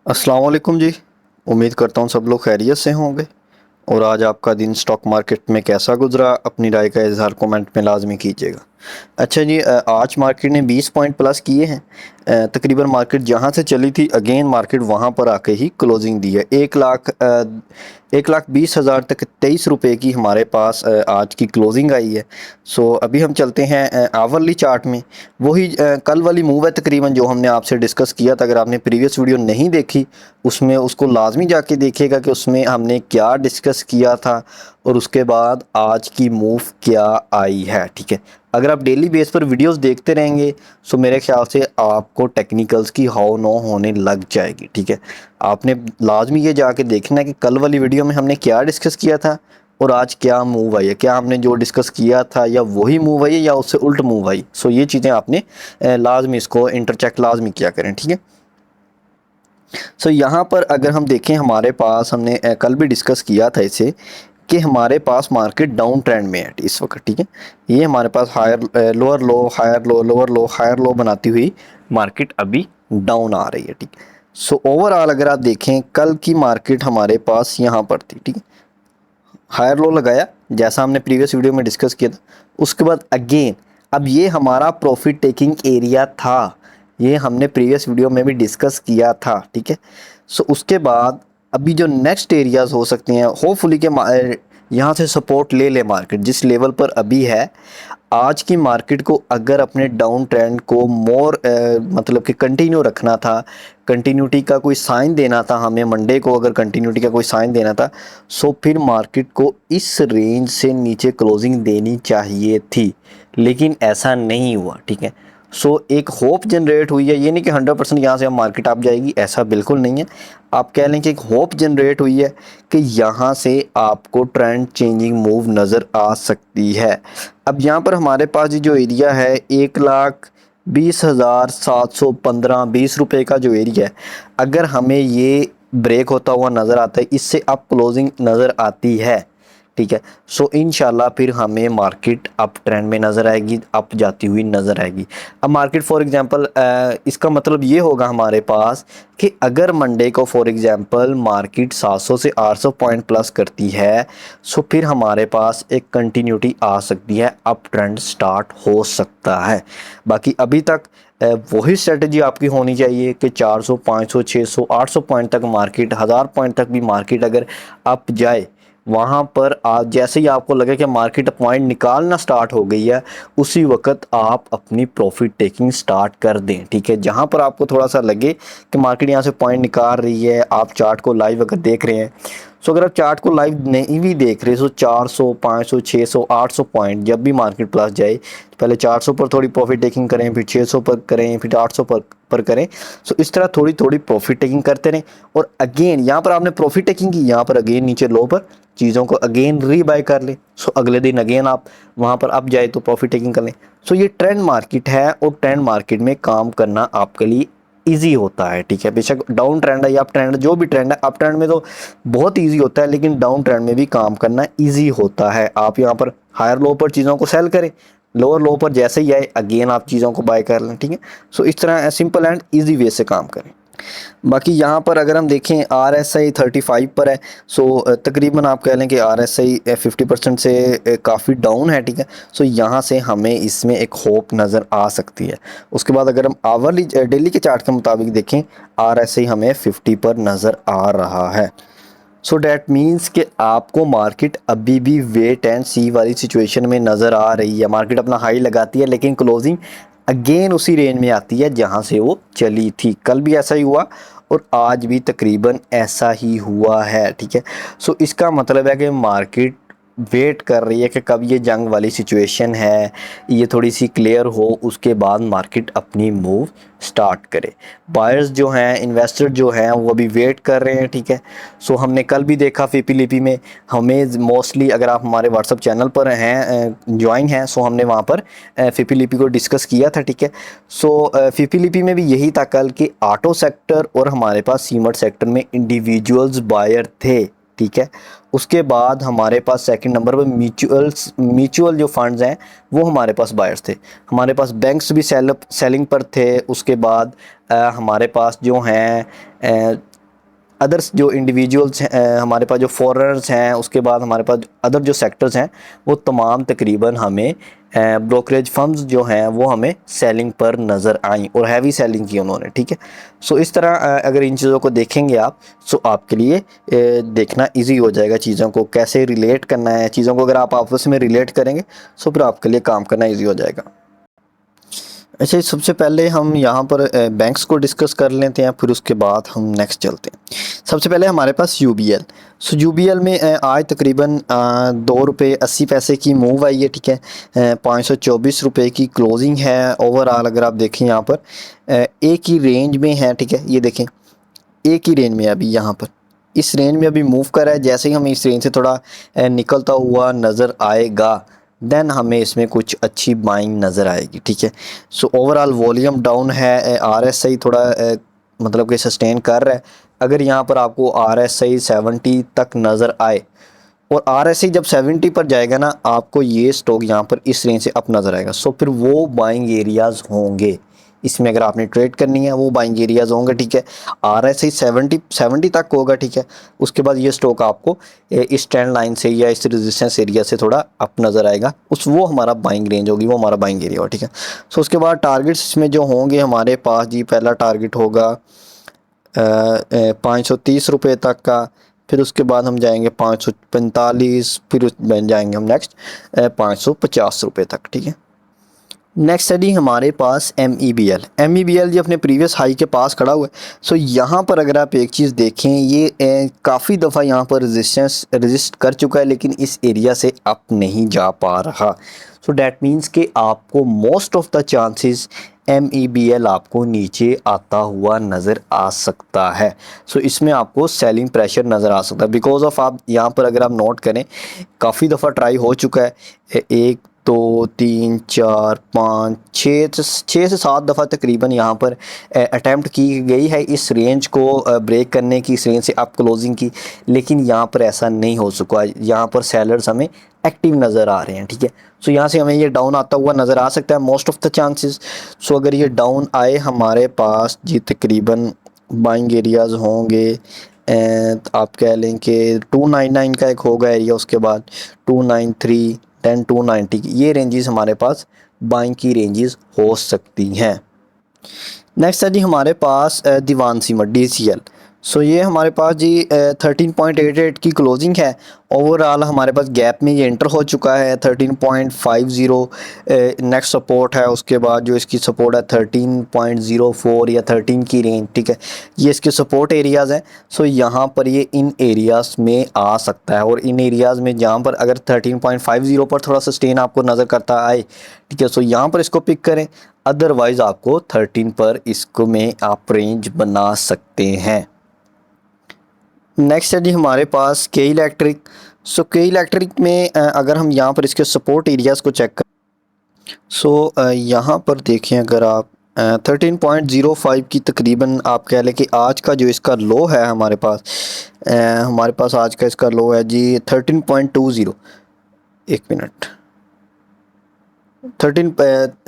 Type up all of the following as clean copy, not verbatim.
अस्सलाम वालेकुम जी। उम्मीद करता हूँ सब लोग खैरियत से होंगे। और आज आपका दिन स्टॉक मार्केट में कैसा गुजरा, अपनी राय का इजहार कमेंट में लाजमी कीजिएगा। अच्छा जी, आज मार्केट ने 20 पॉइंट प्लस किए हैं। तकरीबन मार्केट जहाँ से चली थी अगेन मार्केट वहाँ पर आके ही क्लोजिंग दी है। 1,20,000 तक 23 रुपये की हमारे पास आज की क्लोजिंग आई है। सो अभी हम चलते हैं आवरली चार्ट में। वही कल वाली मूव है तकरीबन जो हमने आपसे डिस्कस किया था। अगर आपने प्रीवियस वीडियो नहीं देखी उसमें उसको लाजमी जाके देखिएगा कि उसमें हमने क्या डिस्कस किया था और उसके बाद आज की मूव क्या आई है। ठीक है, अगर आप डेली बेस पर वीडियोस देखते रहेंगे सो मेरे ख्याल से आपको टेक्निकल्स की हाउ नो होने लग जाएगी। ठीक है, आपने लाजमी ये जाके देखना है कि कल वाली वीडियो में हमने क्या डिस्कस किया था और आज क्या मूव आई है। क्या हमने जो डिस्कस किया था या वही मूव आई है या उससे उल्ट मूव आई। सो ये चीज़ें आपने लाजमी इसको इंटरचेक लाजमी किया करें। ठीक है, सो यहाँ पर अगर हम देखें हमारे पास हमने कल भी डिस्कस किया था इसे कि हमारे पास मार्केट डाउन ट्रेंड में है इस वक्त। ठीक है, ये हमारे पास higher lower low higher low lower low higher low बनाती हुई मार्केट अभी डाउन आ रही है। ठीक है, सो ओवरऑल अगर आप देखें कल की मार्केट हमारे पास यहाँ पर थी। ठीक है, हायर लो लगाया जैसा हमने प्रीवियस वीडियो में डिस्कस किया था। उसके बाद अगेन अब ये हमारा प्रॉफिट टेकिंग एरिया था, ये हमने प्रीवियस वीडियो में भी डिस्कस किया था। ठीक है, सो उसके बाद अभी जो नेक्स्ट एरियाज हो सकते हैं होपफुली के यहाँ से सपोर्ट ले ले मार्केट जिस लेवल पर अभी है। आज की मार्केट को अगर अपने डाउन ट्रेंड को मोर मतलब कि कंटिन्यू रखना था, कंटिन्यूटी का कोई साइन देना था हमें मंडे को, अगर कंटिन्यूटी का कोई साइन देना था सो फिर मार्केट को इस रेंज से नीचे क्लोजिंग देनी चाहिए थी, लेकिन ऐसा नहीं हुआ। ठीक है, सो एक होप जनरेट हुई है। ये नहीं कि 100% यहाँ से हम मार्केट आप जाएगी, ऐसा बिल्कुल नहीं है। आप कह लें कि एक होप जनरेट हुई है कि यहाँ से आपको ट्रेंड चेंजिंग मूव नज़र आ सकती है। अब यहाँ पर हमारे पास जो एरिया है 1,20,715 ₹20 का जो एरिया है, अगर हमें ये ब्रेक होता हुआ नज़र आता है, इससे अप क्लोजिंग नज़र आती है। ठीक है, सो इंशाल्लाह फिर हमें मार्केट अप ट्रेंड में नज़र आएगी, अप जाती हुई नज़र आएगी। अब मार्केट फॉर एग्जांपल इसका मतलब ये होगा हमारे पास कि अगर मंडे को फॉर एग्जांपल मार्केट 700 से 800 पॉइंट प्लस करती है सो फिर हमारे पास एक कंटिन्यूटी आ सकती है, अप ट्रेंड स्टार्ट हो सकता है। बाकी अभी तक वही स्ट्रेटजी आपकी होनी चाहिए कि 400 500 600 800 पॉइंट तक मार्केट, 1000 पॉइंट तक भी मार्केट अगर अप जाए, वहाँ पर आप जैसे ही आपको लगे कि मार्केट पॉइंट निकालना स्टार्ट हो गई है उसी वक्त आप अपनी प्रॉफिट टेकिंग स्टार्ट कर दें। ठीक है, जहाँ पर आपको थोड़ा सा लगे कि मार्केट यहाँ से पॉइंट निकाल रही है, आप चार्ट को लाइव अगर देख रहे हैं सो अगर आप चार्ट को लाइव नहीं भी देख रहे सो 400 500 600 800 पॉइंट जब भी मार्केट प्लस जाए तो पहले 400 पर थोड़ी प्रॉफिट टेकिंग करें, फिर 600 पर करें, फिर 800 पर करें। सो इस तरह थोड़ी थोड़ी प्रॉफिट टेकिंग करते रहें। और अगेन यहाँ पर आपने प्रॉफिट टेकिंग की, यहाँ पर अगेन नीचे लो पर चीज़ों को अगेन रीबाय कर लें। सो अगले दिन अगेन आप वहाँ पर अप जाए तो प्रॉफिट टेकिंग कर लें। सो ये ट्रेंड मार्केट है और ट्रेंड मार्केट में काम करना आपके लिए ईजी होता है। ठीक है, बेशक डाउन ट्रेंड है या अप ट्रेंड, जो भी ट्रेंड है, अप ट्रेंड में तो बहुत ईजी होता है लेकिन डाउन ट्रेंड में भी काम करना ईजी होता है। आप यहाँ पर हायर लो पर चीज़ों को सेल करें, लोअर लो पर जैसे ही आए अगेन आप चीज़ों को बाय कर लें। ठीक है, सो इस तरह सिंपल एंड ईजी वे से काम करें। बाकी यहाँ पर अगर हम देखें RSI 35 पर है। सो तकरीबन आप कह लें कि RSI 50% से काफ़ी डाउन है। ठीक है, सो यहाँ से हमें इसमें एक होप नज़र आ सकती है। उसके बाद अगर हम आवरली डेली के चार्ट के मुताबिक देखें RSI हमें 50 पर नज़र आ रहा है। सो डैट मीन्स कि आपको मार्केट अभी भी वेट एंड सी वाली सिचुएशन में नज़र आ रही है। मार्केट अपना हाई लगाती है लेकिन क्लोजिंग अगेन उसी रेंज में आती है जहां से वो चली थी। कल भी ऐसा ही हुआ और आज भी तकरीबन ऐसा ही हुआ है। ठीक है, सो इसका मतलब है कि मार्केट वेट कर रही है कि कब ये जंग वाली सिचुएशन है ये थोड़ी सी क्लियर हो, उसके बाद मार्केट अपनी मूव स्टार्ट करे। बायर्स जो हैं, इन्वेस्टर जो हैं वो अभी वेट कर रहे हैं। ठीक है, सो हमने कल भी देखा फिपीलिपी में हमें मोस्टली, अगर आप हमारे व्हाट्सअप चैनल पर हैं ज्वाइन हैं सो हमने वहाँ पर फिपीलिपी को डिस्कस किया था। ठीक है, सो फिपीलिपी में भी यही था कल कि ऑटो सेक्टर और हमारे पास सीमेंट सेक्टर में इंडिविजुअल्स बायर थे। ठीक है, उसके बाद हमारे पास सेकंड नंबर पर म्यूचुअल जो फंड्स हैं वो हमारे पास बायर्स थे। हमारे पास बैंक्स भी सेलिंग पर थे। उसके बाद हमारे पास जो हैं अदर्स जो इंडिविजुअल्स हमारे पास जो फॉरेनर्स हैं, उसके बाद हमारे पास अदर जो सेक्टर्स हैं वो तमाम तकरीबन हमें ब्रोकरेज फर्म्स जो हैं वो हमें सेलिंग पर नज़र आई और हैवी सेलिंग की उन्होंने, ठीक है। सो इस तरह अगर इन चीज़ों को देखेंगे आप, सो आपके लिए देखना इजी हो जाएगा चीज़ों को कैसे रिलेट करना है। चीज़ों को अगर आप आपस में रिलेट करेंगे सो फिर आपके लिए काम करना इजी हो जाएगा। अच्छा, सबसे पहले हम यहाँ पर बैंक्स को डिस्कस कर लेते हैं, फिर उसके बाद हम नेक्स्ट चलते हैं। सबसे पहले हमारे पास यूबीएल। सो यूबीएल में आज तकरीबन ₹2.80 की मूव आई है, ठीक है। ₹524 की क्लोजिंग है ओवरऑल। अगर आप देखें यहाँ पर एक ही रेंज में है, ठीक है। ये देखें एक ही रेंज में अभी यहाँ पर इस रेंज में अभी मूव कर रहा है। जैसे ही हमें इस रेंज से थोड़ा निकलता हुआ नज़र आएगा देन हमें इसमें कुछ अच्छी बाइंग नज़र आएगी, ठीक है। सो ओवरऑल वॉल्यूम डाउन है। आरएसआई थोड़ा मतलब कि सस्टेन कर रहा है। अगर यहाँ पर आपको आरएसआई 70 तक नज़र आए और आरएसआई जब 70 पर जाएगा ना, आपको ये स्टॉक यहाँ पर इस रेंज से अप नज़र आएगा। सो फिर वो बाइंग एरियाज़ होंगे इसमें, अगर आपने ट्रेड करनी है वो बाइंग एरियाज़ होंगे, ठीक है। आरएसआई 70 तक होगा, ठीक है। उसके बाद ये स्टॉक आपको इस ट्रेंड लाइन से या इस रेजिस्टेंस एरिया से थोड़ा अप नज़र आएगा, वो हमारा बाइंग रेंज होगी, वो हमारा बाइंग एरिया होगा, ठीक है। सो उसके बाद टारगेट्स इसमें जो होंगे हमारे पास जी, पहला टारगेट होगा ₹530 तक का। फिर उसके बाद हम जाएंगे 545, फिर जाएंगे हम नेक्स्ट ₹550 तक, ठीक है। नेक्स्ट है जी हमारे पास M E B L G अपने प्रीवियस हाई के पास खड़ा हुआ है। सो यहाँ पर अगर आप एक चीज़ देखें, ये काफ़ी दफ़ा यहाँ पर रजिस्ट कर चुका है, लेकिन इस एरिया से अप नहीं जा पा रहा। सो डैट मीन्स कि आपको मोस्ट ऑफ द चांसेस एम आपको नीचे आता हुआ नज़र आ सकता है। सो इसमें आपको सेलिंग प्रेशर नज़र आ सकता है बिकॉज ऑफ, आप यहाँ पर अगर आप नोट करें काफ़ी दफ़ा ट्राई हो चुका है। 1 2 3 4 5 6 से 7 दफ़ा तकरीबन यहाँ पर अटैम्प्ट की गई है इस रेंज को ब्रेक करने की, इस रेंज से अप क्लोजिंग की, लेकिन यहाँ पर ऐसा नहीं हो सका। यहाँ पर सेलर्स हमें एक्टिव नज़र आ रहे हैं, ठीक है। सो यहाँ से हमें ये डाउन आता हुआ नज़र आ सकता है मोस्ट ऑफ द चांसेस। सो अगर ये डाउन आए हमारे पास जी, तकरीबन बाइंग एरियाज़ होंगे आप कह लें कि 299 का एक होगा एरिया, उसके बाद 293 10 290 की ये रेंजेस हमारे पास बाइंग की रेंजेस हो सकती हैं। नेक्स्ट है जी हमारे पास दीवान सीमेंट DCL। सो ये हमारे पास जी 13.88 की क्लोजिंग है। ओवरऑल हमारे पास गैप में ये एंटर हो चुका है 13.50 नेक्स्ट सपोर्ट है। उसके बाद जो इसकी सपोर्ट है 13.04 या 13 की रेंज, ठीक है। ये इसके सपोर्ट एरियाज़ हैं। सो यहाँ पर ये इन एरियाज़ में आ सकता है और इन एरियाज़ में जहाँ पर अगर 13.50 पर थोड़ा सस्टेन आपको नज़र करता आए, ठीक है। सो यहाँ पर इसको पिक करें, अदरवाइज़ आपको 13 पर इसको में आप रेंज बना सकते हैं। नेक्स्ट है जी हमारे पास के इलेक्ट्रिक। सो के इलेक्ट्रिक में अगर हम यहाँ पर इसके सपोर्ट एरियाज़ को चेक करें, सो यहाँ पर देखें अगर आप 13.05 की तकरीबन आप कह लें कि आज का जो इसका लो है हमारे पास आज का इसका लो है जी 13.20। एक मिनट,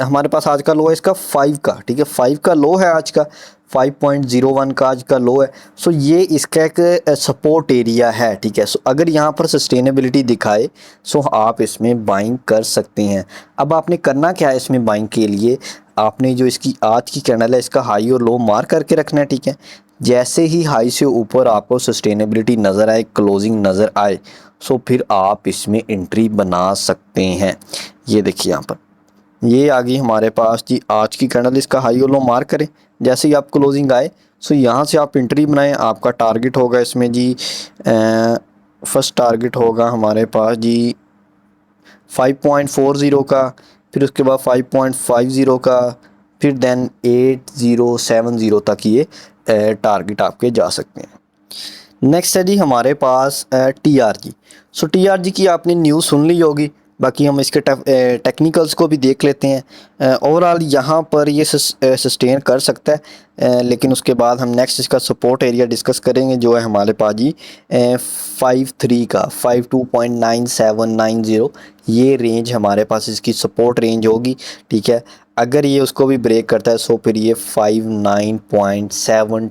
हमारे पास आज का लो है इसका 5 का, ठीक है। 5 का लो है आज का, 5.01 का आज का लो है। सो ये इसका एक सपोर्ट एरिया है, ठीक है। सो अगर यहाँ पर सस्टेनेबिलिटी दिखाए सो आप इसमें बाइंग कर सकते हैं। अब आपने करना क्या है इसमें बाइंग के लिए, आपने जो इसकी आज की कैंडल है इसका हाई और लो मार्क करके रखना है, ठीक है। जैसे ही हाई से ऊपर आपको सस्टेनेबिलिटी नज़र आए, क्लोजिंग नज़र आए, सो फिर आप इसमें एंट्री बना सकते हैं। ये देखिए यहाँ पर ये आ गई हमारे पास जी आज की कैंडल, इसका हाई और लो मार्क करें। जैसे ही आप क्लोजिंग आए सो यहाँ से आप एंट्री बनाएं। आपका टारगेट होगा इसमें जी फर्स्ट टारगेट होगा हमारे पास जी 5.40 का, फिर उसके बाद 5.50 का, फिर देन 8070 तक ये टारगेट आपके जा सकते हैं। नेक्स्ट है जी हमारे पास TRG। सो TRG की आपने न्यूज़ सुन ली होगी, बाकी हम इसके टेक्निकल्स को भी देख लेते हैं। ओवरऑल यहाँ पर ये सस्टेन कर सकता है, लेकिन उसके बाद हम नेक्स्ट इसका सपोर्ट एरिया डिस्कस करेंगे जो है हमारे पास जी 53 का 52.9790। ये रेंज हमारे पास इसकी सपोर्ट रेंज होगी, ठीक है। अगर ये उसको भी ब्रेक करता है सो फिर ये 59.7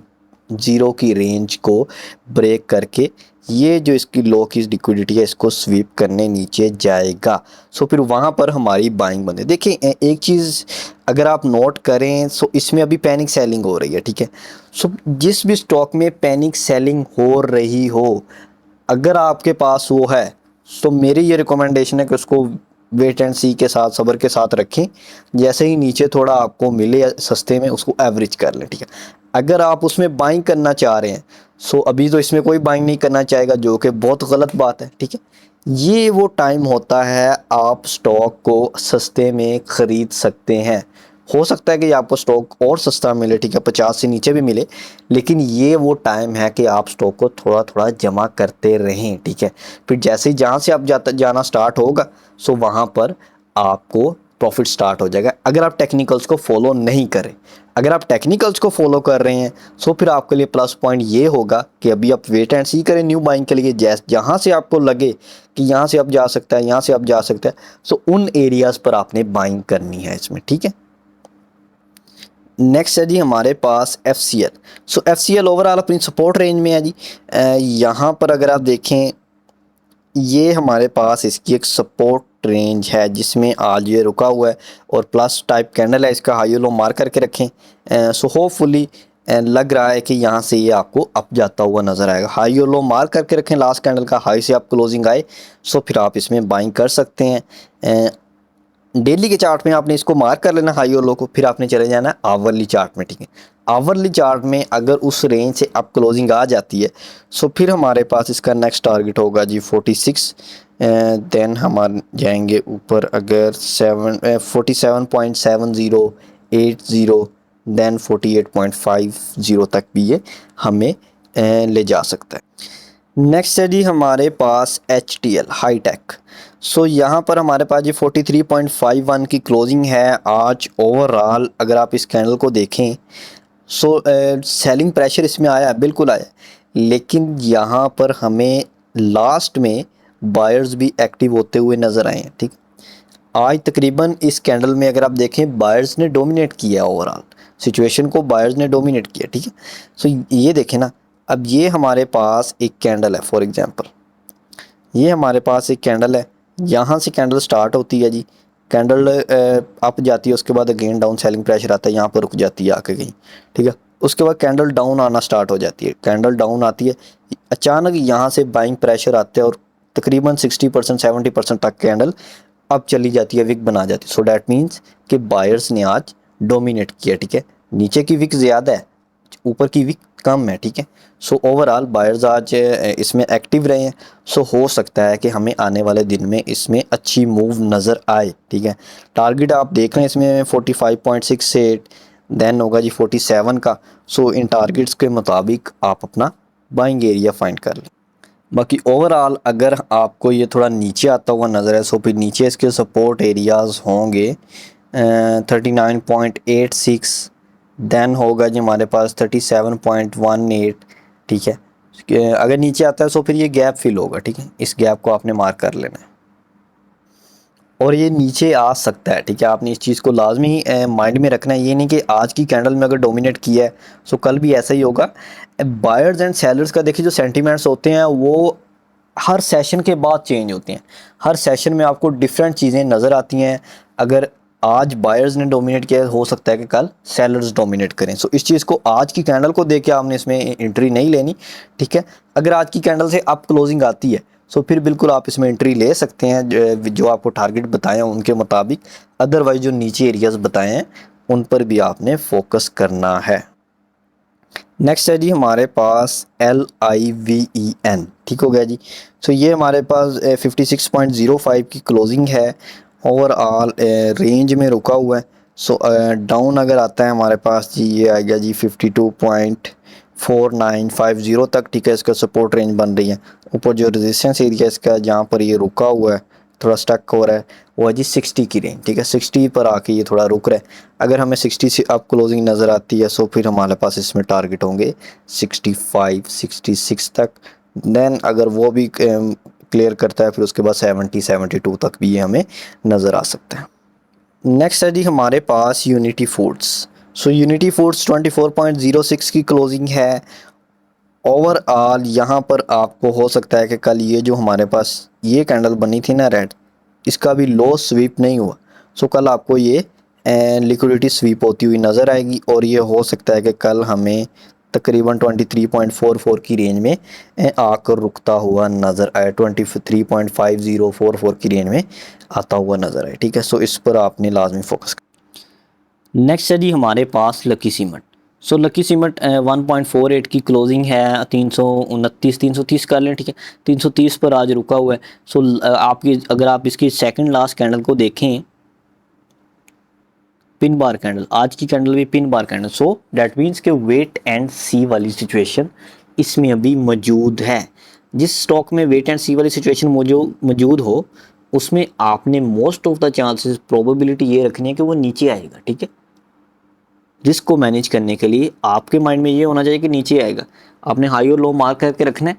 ज़ीरो की रेंज को ब्रेक करके ये जो इसकी लो की लिक्विडिटी है इसको स्वीप करने नीचे जाएगा। सो फिर वहाँ पर हमारी बाइंग बंद है। देखिए एक चीज़ अगर आप नोट करें, सो इसमें अभी पैनिक सेलिंग हो रही है, ठीक है। सो जिस भी स्टॉक में पैनिक सेलिंग हो रही हो, अगर आपके पास वो है, तो मेरी ये रिकमेंडेशन है कि उसको वेट एंड सी के साथ, सब्र के साथ रखें। जैसे ही नीचे थोड़ा आपको मिले सस्ते में, उसको एवरेज कर लें, ठीक है। अगर आप उसमें बाइंग करना चाह रहे हैं, सो अभी तो इसमें कोई बाइंग नहीं करना चाहेगा, जो कि बहुत गलत बात है, ठीक है। ये वो टाइम होता है आप स्टॉक को सस्ते में ख़रीद सकते हैं। हो सकता है कि आपको स्टॉक और सस्ता मिले, ठीक है, 50 से नीचे भी मिले, लेकिन ये वो टाइम है कि आप स्टॉक को थोड़ा थोड़ा जमा करते रहें, ठीक है। फिर जैसे ही जहाँ से आप जाना स्टार्ट होगा, सो वहाँ पर आपको प्रॉफिट स्टार्ट हो जाएगा, अगर आप टेक्निकल्स को फॉलो नहीं करें। अगर आप टेक्निकल्स को फॉलो कर रहे हैं, सो फिर आपके लिए प्लस पॉइंट ये होगा कि अभी आप वेट एंड सी करें न्यू बाइंग के लिए। जहाँ से आपको लगे कि यहाँ से आप जा सकता है, यहाँ से आप जा सकते हैं, सो उन एरियाज़ पर आपने बाइंग करनी है इसमें, ठीक है। नेक्स्ट है जी हमारे पास FCL। सो FCL ओवरऑल अपनी सपोर्ट रेंज में है जी। यहाँ पर अगर आप देखें, ये हमारे पास इसकी एक सपोर्ट रेंज है जिसमें आज ये रुका हुआ है और प्लस टाइप कैंडल है, इसका हाई लो मार्क करके रखें। सो होपफुली लग रहा है कि यहाँ से ये आपको अप जाता हुआ नज़र आएगा। हाई लो मार्क करके रखें, लास्ट कैंडल का हाई से आप क्लोजिंग आए, सो फिर आप इसमें बाइंग कर सकते हैं। डेली के चार्ट में आपने इसको मार्क कर लेना हाई और लो को, फिर आपने चले जाना आवरली चार्ट में, ठीक है। आवरली चार्ट में अगर उस रेंज से अप क्लोजिंग आ जाती है, सो फिर हमारे पास इसका नेक्स्ट टारगेट होगा जी 46। देन हम जाएंगे ऊपर, अगर 47.7080, देन 48.50 तक भी ये हमें ले जा सकता है। नेक्स्ट है जी हमारे पास HTL हाई टेक। सो यहाँ पर हमारे पास ये 43.51 की क्लोजिंग है आज ओवरऑल। अगर आप इस कैंडल को देखें, सो सेलिंग प्रेशर इसमें आया है, बिल्कुल आया, लेकिन यहाँ पर हमें लास्ट में बायर्स भी एक्टिव होते हुए नज़र आए हैं, ठीक। आज तकरीबन इस कैंडल में अगर आप देखें, बायर्स ने डोमिनेट किया ओवरऑल सिचुएशन को, बायर्स ने डोमिनेट किया, ठीक है। सो ये देखें ना, अब ये हमारे पास एक कैंडल है, फॉर एग्जांपल ये हमारे पास एक कैंडल है, यहाँ से कैंडल स्टार्ट होती है जी, कैंडल अप जाती है, उसके बाद अगेन डाउन सेलिंग प्रेशर आता है, यहाँ पर रुक जाती है आके कहीं, ठीक है। उसके बाद कैंडल डाउन आना स्टार्ट हो जाती है, कैंडल डाउन आती है, अचानक यहाँ से बाइंग प्रेशर आते हैं और तकरीबन 60% 70% तक कैंडल अब चली जाती है, विक बना जाती है। सो डैट मीन्स कि बायर्स ने आज डोमिनेट किया, ठीक है। नीचे की विक ज़्यादा है, ऊपर की विक कम है, ठीक है। सो ओवरऑल बायर्स आज इसमें एक्टिव रहे हैं। सो हो सकता है कि हमें आने वाले दिन में इसमें अच्छी मूव नज़र आए, ठीक है। टारगेट आप देख रहे हैं इसमें 45.68, देन होगा जी 47 का। सो इन टारगेट्स के मुताबिक आप अपना बाइंग एरिया फाइंड कर लें। बाकी ओवरऑल अगर आपको ये थोड़ा नीचे आता हुआ नज़र है, सो फिर नीचे इसके सपोर्ट एरियाज़ होंगे 39.86, देन होगा जी हमारे पास 37.18, ठीक है। अगर नीचे आता है सो फिर ये गैप फिल होगा, ठीक है। इस गैप को आपने मार्क कर लेना है और ये नीचे आ सकता है, ठीक है। आपने इस चीज़ को लाजमी माइंड में रखना है। ये नहीं कि आज की कैंडल में अगर डोमिनेट किया है सो कल भी ऐसा ही होगा। बायर्स एंड सेलर्स का देखिए जो सेंटीमेंट्स होते हैं वो हर सेशन के बाद चेंज होते हैं। हर सेशन में आपको डिफरेंट चीज़ें नज़र आती हैं। अगर आज बायर्स ने डोमिनेट किया, हो सकता है कि कल सेलर्स डोमिनेट करें। सो इस चीज़ को आज की कैंडल को देख के आपने इसमें एंट्री नहीं लेनी, ठीक है। अगर आज की कैंडल से अप क्लोजिंग आती है सो फिर बिल्कुल आप इसमें एंट्री ले सकते हैं, जो आपको टारगेट बताए हैं उनके मुताबिक। अदरवाइज जो नीचे एरियाज़ बताए हैं उन पर भी आपने फोकस करना है। नेक्स्ट है जी हमारे पास LIVEN, ठीक हो गया जी। सो ये हमारे पास 56.05 की क्लोजिंग है, ओवरऑल रेंज में रुका हुआ है। सो डाउन अगर आता है हमारे पास जी, ये आ गया जी 52.4950 तक, ठीक है। इसका सपोर्ट रेंज बन रही है। ऊपर जो रेजिस्टेंस एरिया इसका जहाँ पर ये रुका हुआ है, थोड़ा स्टक हो रहा है, वो है जी 60 की रेंज, ठीक है। 60 पर आके ये थोड़ा रुक रहा है। अगर हमें 60 से अप क्लोजिंग नज़र आती है सो फिर हमारे पास इसमें टारगेट होंगे 65 66 तक। देन अगर वो भी क्लियर करता है फिर उसके बाद 70 72 तक भी ये हमें नज़र आ सकता है। नेक्स्ट है जी हमारे पास यूनिटी फूड्स। सो यूनिटी फूड्स 24.06 की क्लोजिंग है। ओवरऑल यहाँ पर आपको हो सकता है कि कल ये जो हमारे पास ये कैंडल बनी थी ना रेड, इसका भी लो स्वीप नहीं हुआ। सो कल आपको ये लिक्विडिटी स्वीप होती हुई नज़र आएगी और ये हो सकता है कि कल हमें तकरीबन 23.44 की रेंज में आकर रुकता हुआ नज़र आए, 23.5044 की रेंज में आता हुआ नज़र आए। ठीक है, सो इस पर आपने लाजमी फोकस। नेक्स्ट है जी हमारे पास lucky cement. So lucky cement 1.48 की क्लोजिंग है, 329 330 कर लें। ठीक है, 330 पर आज रुका हुआ है। सो आपकी अगर आप इसकी सेकंड लास्ट कैंडल को देखें, पिन बार कैंडल, आज की कैंडल भी pin bar candle. So that means के वेट एंड सी वाली सिचुएशन इसमें अभी मौजूद है। जिस स्टॉक में वेट एंड सी वाली सिचुएशन मौजूद हो उसमें आपने most of the chances probability ये रखनी है कि वो नीचे आएगा। ठीक है, रिस्क को मैनेज करने के लिए आपके माइंड में ये होना चाहिए कि नीचे आएगा, आपने हाई और लो मार्क करके रखना है।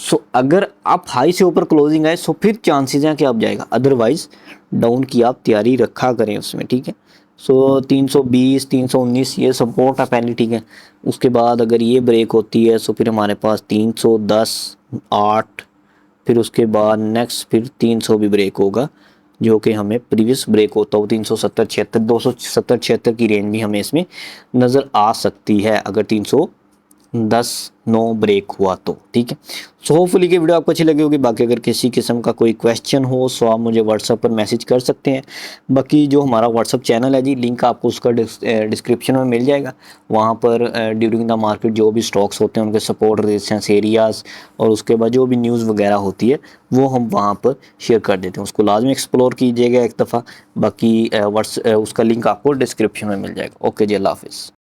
सो अगर आप हाई से ऊपर क्लोजिंग आए सो फिर चांसेस हैं कि आप जाएगा, अदरवाइज डाउन की आप तैयारी रखा करें उसमें। ठीक है, सो 320 319 ये सपोर्ट है पहले। ठीक है, उसके बाद अगर ये ब्रेक होती है सो फिर हमारे पास 310 8, फिर उसके बाद नेक्स्ट फिर 300 भी ब्रेक होगा, जो कि हमें प्रीवियस ब्रेक होता हो 370 76 270 76 की रेंज भी हमें इसमें नज़र आ सकती है अगर 310 9 ब्रेक हुआ तो। ठीक है, सो होपफुली कि वीडियो आपको अच्छी लगी होगी। बाकी अगर किसी किस्म का कोई क्वेश्चन हो सो आप मुझे व्हाट्सएप पर मैसेज कर सकते हैं। बाकी जो हमारा व्हाट्सएप चैनल है जी, लिंक आपको उसका डिस्क्रिप्शन में मिल जाएगा। वहाँ पर ड्यूरिंग द मार्केट जो भी स्टॉक्स होते हैं उनके सपोर्ट रेजिस्टेंस एरियाज़ और उसके बाद जो भी न्यूज़ वगैरह होती है वो हम वहाँ पर शेयर कर देते हैं, उसको लाजमी एक्सप्लोर कीजिएगा एक दफ़ा। बाकी उसका लिंक आपको डिस्क्रिप्शन में मिल जाएगा। ओके जी, अल्लाह हाफिज़।